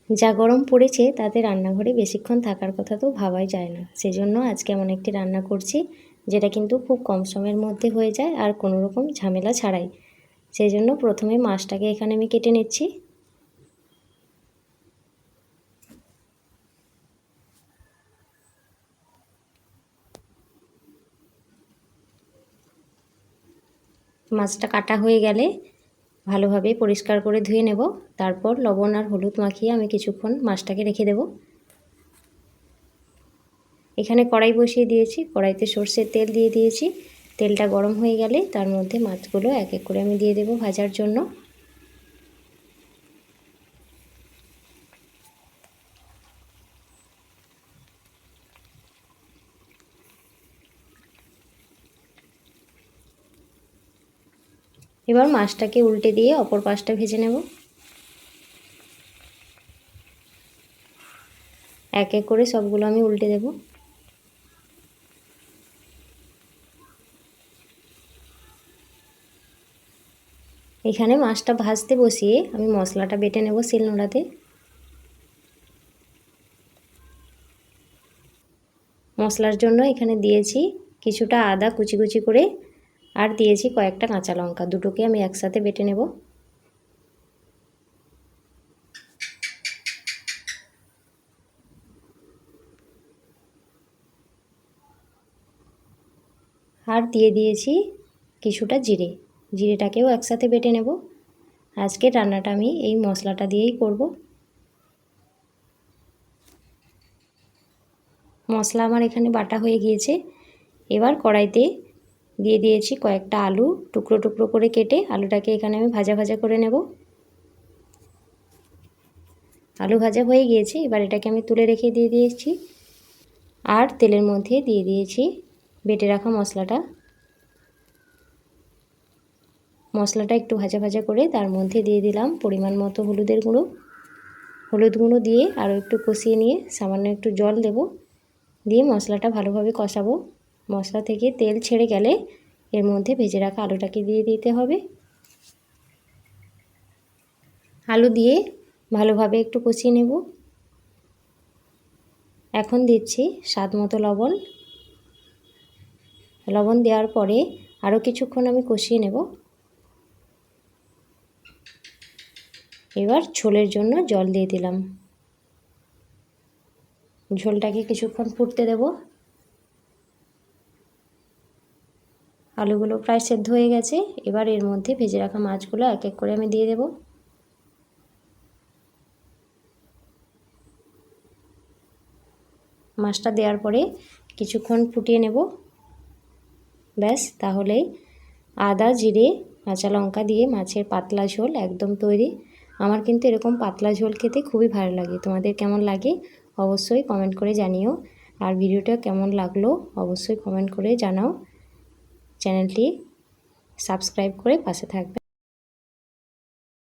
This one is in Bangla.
যা গরম পড়েছে তাতে রান্নাঘরে বেশিক্ষণ থাকার কথা তো ভাবাই যায় না। সেজন্য আজকে এমন একটি রান্না করছি যেটা কিন্তু খুব কম সময়ের মধ্যে হয়ে যায় আর কোনো রকম ঝামেলা ছাড়াই। সেই জন্য প্রথমে মাছটাকে এখানে আমি কেটে নিচ্ছি। মাছটা কাটা হয়ে গেলে ভালোভাবে পরিষ্কার করে ধুয়ে নেব। তারপর লবণ আর হলুদ মাখিয়ে আমি কিছুক্ষণ মাছটাকে রেখে দেব। এখানে কড়াই বসিয়ে দিয়েছি, কড়াইতে সর্ষের তেল দিয়ে দিয়েছি। তেলটা গরম হয়ে গেলে তার মধ্যে মাছগুলো এক এক করে আমি দিয়ে দেব ভাজার জন্য। এবার মাছটাকে উল্টে দিয়ে অপর পাশটা ভেজে নেব। এক এক করে সবগুলো আমি উল্টে দেব। এখানে মাছটা ভাজতে বসিয়ে আমি মশলাটা বেটে নেব শিলনোড়াতে। মশলার জন্য এখানে দিয়েছি কিছুটা আদা কুচি কুচি করে, আর দিয়েছি কয়েকটা কাঁচা লঙ্কা, দুটোকে আমি একসাথে বেটে নেব। আর দিয়ে দিয়েছি কিছুটা জিরে, জিরেটাকেও একসাথে বেটে নেব। আজকের রান্নাটা আমি এই মশলাটা দিয়েই করব। মশলা আমার এখানে বাটা হয়ে গিয়েছে। এবার কড়াইতে দিয়ে দিয়েছি কয়েকটা আলু টুকরো টুকরো করে কেটে, আলুটাকে এখানে আমি ভাজা ভাজা করে নেব। আলু ভাজা হয়ে গিয়েছে, এবার এটাকে আমি তুলে রেখে দিয়ে দিয়েছি। আর তেলের মধ্যে দিয়ে দিয়েছি বেটে রাখা মশলাটা। মশলাটা একটু ভাজা ভাজা করে তার মধ্যে দিয়ে দিলাম পরিমাণ মতো হলুদের গুঁড়ো। হলুদ গুঁড়ো দিয়ে আরও একটু কষিয়ে নিয়ে সামান্য একটু জল দেব, দিয়ে মশলাটা ভালোভাবে কষাবো। মশলা থেকে তেল ছেড়ে গেলে এর মধ্যে ভেজে রাখা আলুটাকে দিয়ে দিতে হবে। আলু দিয়ে ভালোভাবে একটু কষিয়ে নেব। এখন দিচ্ছি স্বাদ মতো লবণ। লবণ দেওয়ার পরে আরও কিছুক্ষণ আমি কষিয়ে নেব। এবার ঝোলের জন্য জল দিয়ে দিলাম। ঝোলটাকে কিছুক্ষণ ফুটতে দেব। আলুগুলো প্রায় সেদ্ধ হয়ে গেছে। এবার এর মধ্যে ভেজে রাখা মাছগুলো এক এক করে আমি দিয়ে দেব। মাছটা দেওয়ার পরে কিছুক্ষণ ফুটিয়ে নেব। ব্যাস, তাহলেই আদা জিরে কাঁচা লঙ্কা দিয়ে মাছের পাতলা ঝোল একদম তৈরি। আমার কিন্তু এরকম পাতলা ঝোল খেতে খুবই ভালো লাগে। তোমাদের কেমন লাগে অবশ্যই কমেন্ট করে জানিও। আর ভিডিওটা কেমন লাগলো অবশ্যই কমেন্ট করে জানাও। চ্যানেলটি সাবস্ক্রাইব করে পাশে থাকবে।